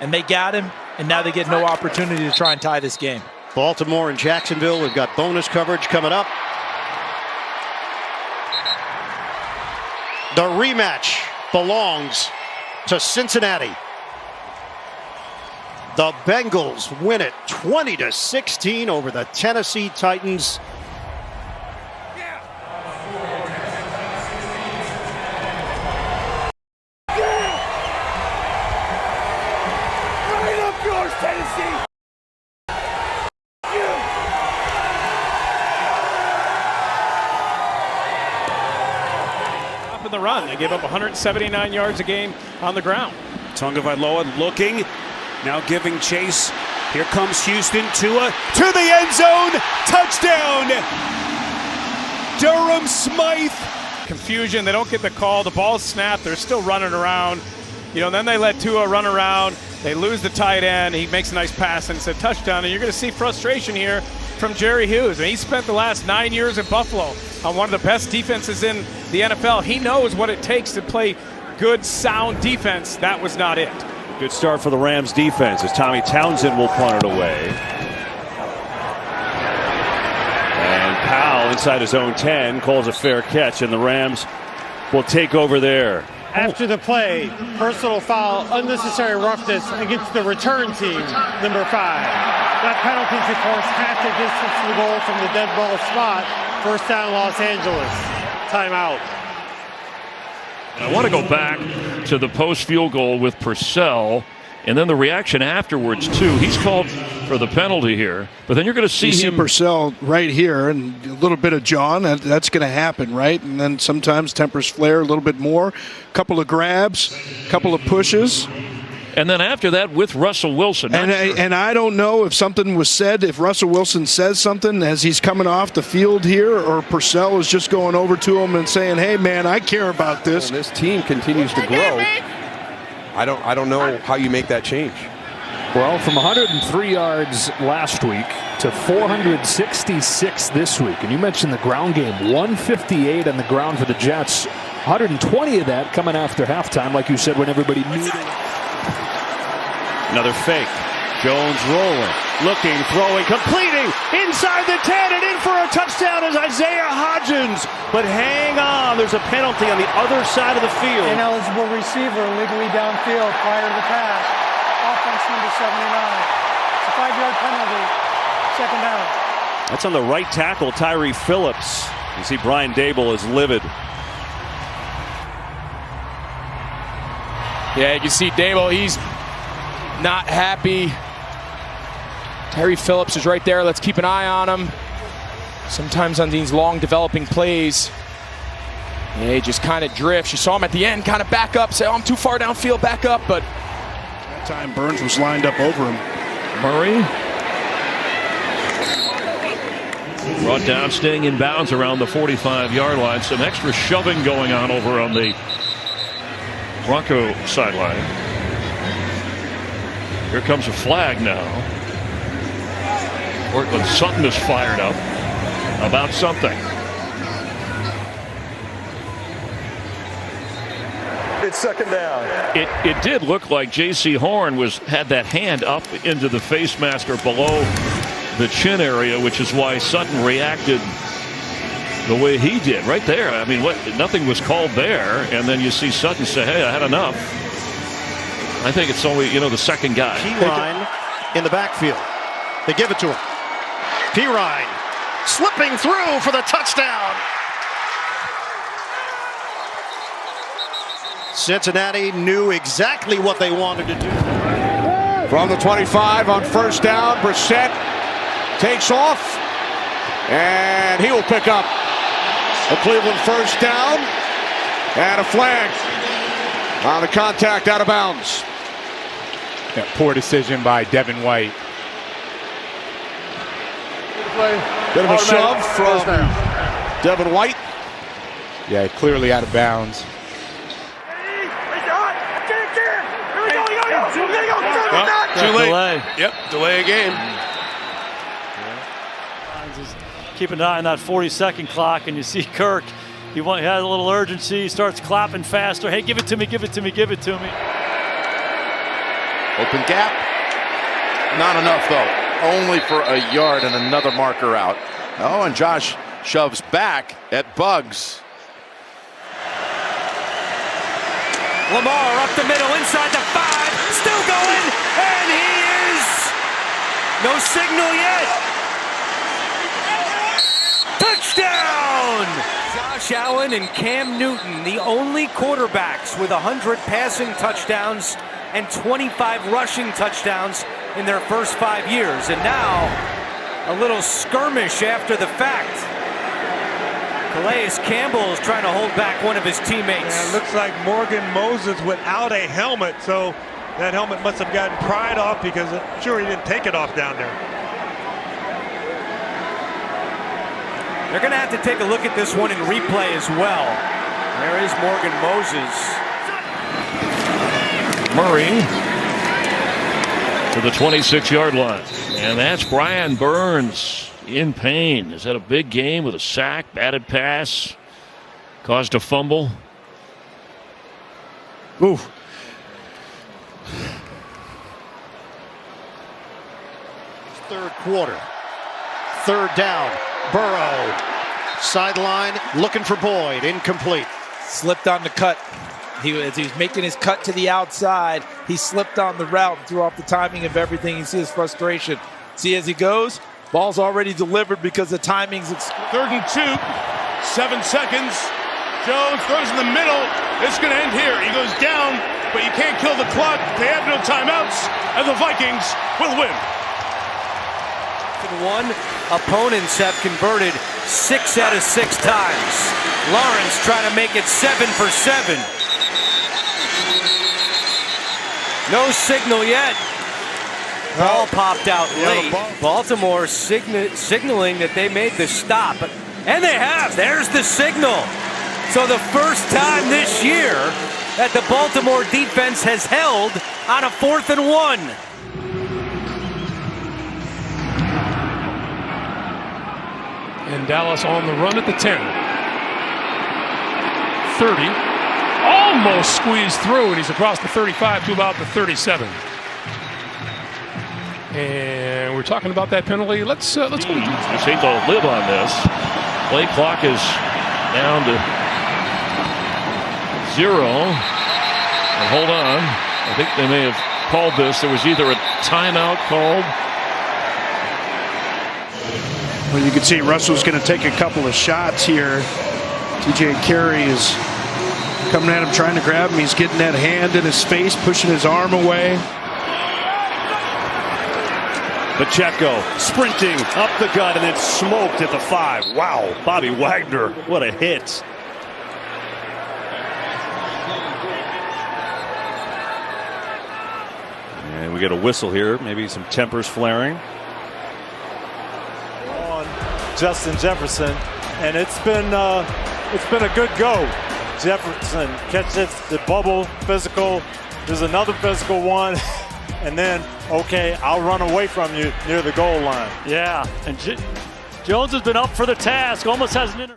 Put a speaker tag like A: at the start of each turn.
A: and they got him, and now they get no opportunity to try and tie this game.
B: Baltimore and Jacksonville, we've got bonus coverage coming up. The rematch belongs to Cincinnati. The Bengals win it 20-16 over the Tennessee Titans.
C: Right up yours, Tennessee!
D: Up in the run, they gave up 179 yards a game on the ground.
E: Tagovailoa looking, now giving chase. Here comes Houston, Tua to the end zone, touchdown! Durham Smythe.
D: Confusion, they don't get the call, the ball's snapped, they're still running around. Then they let Tua run around, they lose the tight end, he makes a nice pass and it's a touchdown, and you're going to see frustration here from Jerry Hughes. And he spent the last 9 years in Buffalo on one of the best defenses in the NFL. He knows what it takes to play good, sound defense. That was not it.
F: Good start for the Rams defense as Tommy Townsend will punt it away. And Powell inside his own 10 calls a fair catch, and the Rams will take over there.
G: After the play, personal foul, unnecessary roughness against the return team, number 5. That penalty to force half the distance to the goal from the dead ball spot. First down, Los Angeles. Timeout.
H: I want to go back to the post field goal with Purcell, and then the reaction afterwards too. He's called for the penalty here, but then you're going to see him.
I: Purcell right here, and a little bit of John. That's going to happen, right? And then sometimes tempers flare a little bit more. A couple of grabs, a couple of pushes.
H: And then after that with Russell Wilson.
I: And I don't know if something was said, if Russell Wilson says something as he's coming off the field here, or Purcell is just going over to him and saying, hey, man, I care about this.
J: And this team continues to grow. I don't know how you make that change.
K: Well, from 103 yards last week to 466 this week. And you mentioned the ground game, 158 on the ground for the Jets. 120 of that coming after halftime, like you said, when everybody knew
F: Another fake. Jones rolling, looking, throwing, completing inside the 10 and in for a touchdown is Isaiah Hodgins. But hang on, there's a penalty on the other side of the field.
L: Ineligible receiver legally downfield prior to the pass. Offense number 79. It's a 5-yard penalty. Second down.
F: That's on the right tackle, Tyree Phillips. You see Brian Dable is livid.
M: Yeah, you can see Dable, he's not happy. Tyree Phillips is right there. Let's keep an eye on him. Sometimes on these long developing plays, he just kind of drifts. You saw him at the end kind of back up, say, oh, I'm too far downfield, back up. But
I: that time Burns was lined up over him.
H: Murray brought down, staying in bounds around the 45-yard line. Some extra shoving going on over on the Bronco sideline. Here comes a flag now. Cortland Sutton is fired up about something.
C: It's second down.
H: It did look like J.C. Horn had that hand up into the face mask or below the chin area, which is why Sutton reacted the way he did right there. I mean, nothing was called there, and then you see Sutton say, hey, I had enough. I think it's only, the second guy.
B: Pirine in the backfield. They give it to him. Pirine slipping through for the touchdown. Cincinnati knew exactly what they wanted to do.
J: From the 25 on first down, Brissett takes off, and he will pick up a Cleveland first down and a flag on the contact out of bounds.
N: Yeah, poor decision by Devin White.
J: Bit of a shove from Devin White.
N: Yeah, clearly out of bounds.
O: Too late. Yep, delay a game.
P: Keep an eye on that 40-second clock, and you see Kirk. He has a little urgency. He starts clapping faster. Hey, give it to me, give it to me, give it to me.
J: Open gap. Not enough, though. Only for a yard and another marker out. Oh, and Josh shoves back at Buggs.
Q: Lamar up the middle, inside the 5, still going, and he is no signal yet. Touchdown! Josh Allen and Cam Newton, the only quarterbacks with 100 passing touchdowns and 25 rushing touchdowns in their first 5 years. And now, a little skirmish after the fact. Calais Campbell is trying to hold back one of his teammates.
C: Yeah, it looks like Morgan Moses without a helmet, so that helmet must have gotten pried off because I'm sure he didn't take it off down there.
Q: They're going to have to take a look at this one in replay as well. There is Morgan Moses.
H: Murray to the 26-yard line. And that's Brian Burns in pain. Has had a big game with a sack, batted pass, caused a fumble.
I: Ooh.
B: Third quarter. Third down. Burrow. Sideline looking for Boyd. Incomplete.
A: Slipped on the cut. As he was making his cut to the outside, he slipped on the route and threw off the timing of everything. You see his frustration. See as he goes, ball's already delivered because the timing's...
O: 3rd and 2, 7 seconds. Jones throws in the middle. It's going to end here. He goes down, but you can't kill the clock. They have no timeouts, and the Vikings will win.
Q: One, opponents have converted 6 out of 6 times. Lawrence trying to make it 7 for 7. No signal yet. Ball popped out late. Baltimore signaling that they made the stop. And they have. There's the signal. So the first time this year that the Baltimore defense has held on a 4th and 1.
R: And Dallas on the run at the 10. 30. Almost squeezed through, and he's across the 35 to about the 37. And we're talking about that penalty. Let's go.
H: Just hate to live on this. Play clock is down to 0. And hold on. I think they may have called this. There was either a timeout called.
I: Well, you can see Russell's going to take a couple of shots here. TJ Carey is coming at him, trying to grab him. He's getting that hand in his face, pushing his arm away.
E: Pacheco sprinting up the gut and then smoked at the 5. Wow, Bobby Wagner, what a hit. And we get a whistle here, maybe some tempers flaring.
S: On Justin Jefferson, and it's been a good go. Jefferson catches the bubble, physical. There's another physical one. And then, okay, I'll run away from you near the goal line.
P: Yeah, and Jones has been up for the task, almost has an